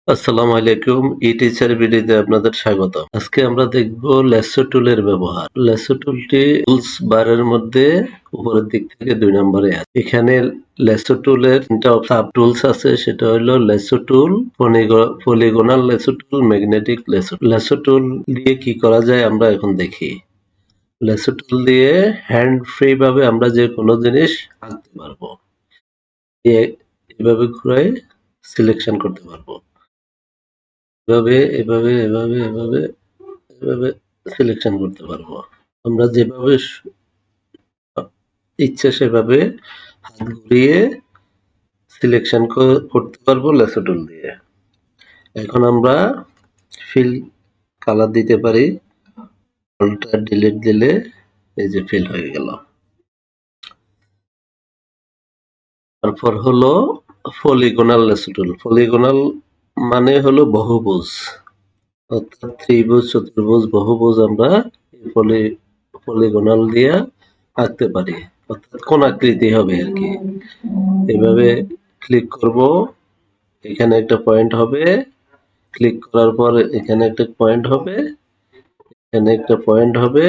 আসসালামু আলাইকুম। ই-টিচার ভিডিওতে আপনাদের স্বাগত। আজকে আমরা দেখব ল্যাসো টুলের ব্যবহার। ল্যাসো টুলটি টুলস বারের মধ্যে উপরের দিক থেকে ২ নম্বরে আছে। এখানে ল্যাসো টুলের ৩টা সাব টুলস আছে, সেটা হলো ল্যাসো টুল, পলিগনাল ল্যাসো টুল, ম্যাগনেটিক ল্যাসো। ল্যাসো টুল দিয়ে কি করা যায় আমরা এখন দেখি। ল্যাসো টুল দিয়ে হ্যান্ড ফ্রি ভাবে আমরা যে কোনো জিনিস আঁকতে পারবো। এভাবে ঘুরাই সিলেকশন করতে পারবো। এভাবে এভাবে এভাবে এভাবে এভাবে সিলেকশন করতে পারবো। আমরা যেভাবে ইচ্ছে সেভাবে হাত ঘুরিয়ে সিলেকশন করতে পারবো ল্যাসো টুল দিয়ে। এখন আমরা ফিল কালার দিতে পারি। অল্টার ডিলিট দিলে এই যে ফিল হয়ে গেল। তারপর হলো পলিগনাল ল্যাসো টুল। পলিগনাল মানে হলো বহুভুজ, অর্থাৎ ত্রিভুজ, চতুর্ভুজ, বহুভুজ আমরা পলিগনাল দিয়ে আঁকতে পারি, অর্থাৎ কোন আকৃতি হবে আর কি। এভাবে ক্লিক করব, এখানে একটা পয়েন্ট হবে, ক্লিক করার পর এখানে একটা পয়েন্ট হবে, এখানে একটা পয়েন্ট হবে,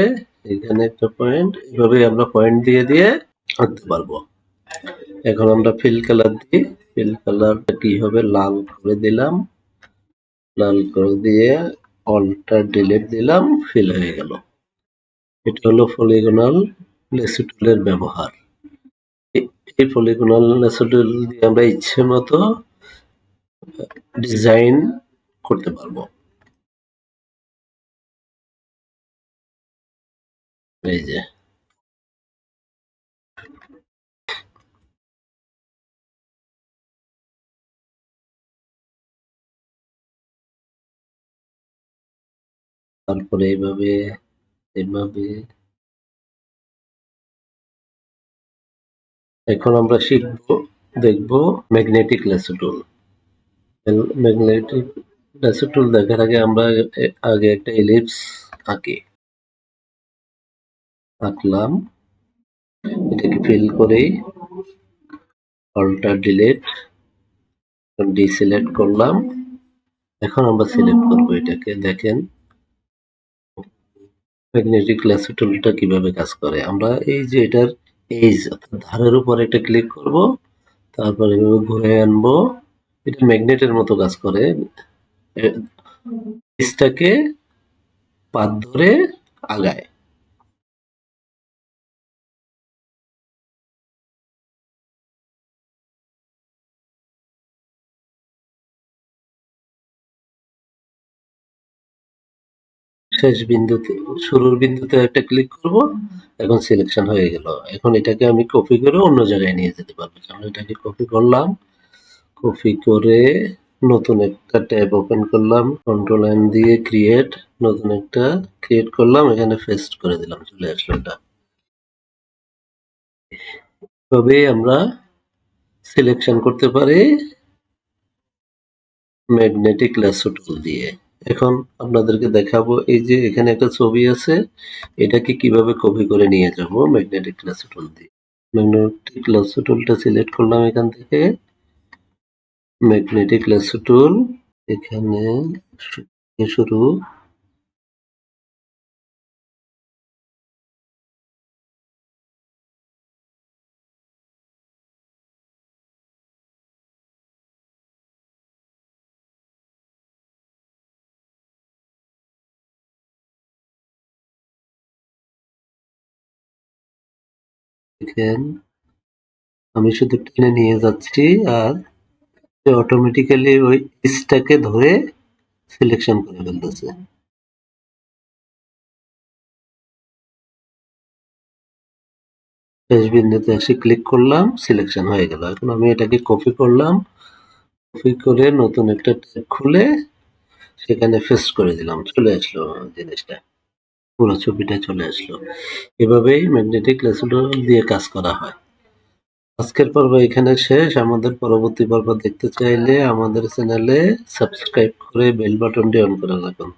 এখানে একটা পয়েন্ট, এভাবে আমরা পয়েন্ট দিয়ে দিয়ে আঁকতে পারবো। এখন আমরা ফিল কালার দিই। ফিল কালারটা কি হবে, লাল করে দিলাম, লাল করে দিয়ে অল্টার ডিলিট দিলাম, ফিল হয়ে গেল। এটা হলো পলিগনাল ল্যাসো টুলের ব্যবহার। এই পলিগনাল ল্যাসো টুল দিয়ে আমরা ইচ্ছে মতো ডিজাইন করতে পারবো। এই যে তারপরে এইভাবে এভাবে। এখন আমরা শিখবো, দেখবো ম্যাগনেটিক ল্যাসো টুল। ম্যাগনেটিক ল্যাসো টুল দেখার আগে আমরা আগে একটা এলিপস আঁকলাম। এটাকে ফিল করে অল্টার ডিলিট ডিসিলেক্ট করলাম। এখন আমরা সিলেক্ট করবো এটাকে। দেখেন ম্যাগনেটিক ল্যাসো টুলটা কিভাবে কাজ করে। আমরা এই যে এটার এজ অর্থাৎ ধারের উপর একটা ক্লিক করব, তারপর এভাবে ঘুরে আনবো। এটা ম্যাগনেটের মতো কাজ করে। এজটাকে পাত ধরে আগায়। শেষ বিন্দুতে, শুরুর বিন্দুতে একটা ক্লিক করব। এখন সিলেকশন হয়ে গেল। এখন এটাকে আমি কপি করে অন্য জায়গায় নিয়ে যেতে পারবো। আমি এটাকে কপি করলাম, কপি করে নতুন একটা ট্যাব ওপেন করলাম, কন্ট্রোল এন দিয়ে ক্রিয়েট, নতুন একটা ক্রিয়েট করলাম, এখানে পেস্ট করে দিলাম, চলে আসলো এটা। এভাবেই আমরা সিলেকশন করতে পারি ম্যাগনেটিক ল্যাসো টুল দিয়ে। এখন আপনাদেরকে দেখাবো, এই যে এখানে একটা ছবি আছে, এটাকে কিভাবে কপি করে নিয়ে যাব ম্যাগনেটিক ল্যাসো টুল দিয়ে। ম্যাগনেটিক ল্যাসো টুলটা সিলেক্ট করলাম এখান থেকে, ম্যাগনেটিক ল্যাসো টুল, এখানে শুরু, দেখেন আমি শুধু টেনে নিয়ে যাচ্ছি আর অটোমেটিক্যালি ওই ইসটাকে ধরে সিলেকশন করে ফেলতেছে। শেষ বিন্দুতে এসে ক্লিক করলাম, সিলেকশন হয়ে গেল। এখন আমি এটাকে কপি করলাম, কপি করে নতুন একটা ট্যাব খুলে সেখানে পেস্ট করে দিলাম, চলে আসলো জিনিসটা, পুরো ছবিটা চলে আসলো। এভাবেই ম্যাগনেটিক ল্যাসো টুল দিয়ে কাজ করা হয়। আজকের পর্ব এখানে শেষ। আমাদের পরবর্তী পর্ব দেখতে চাইলে আমাদের চ্যানেলে সাবস্ক্রাইব করে বেল বাটনটি অন করে রাখুন।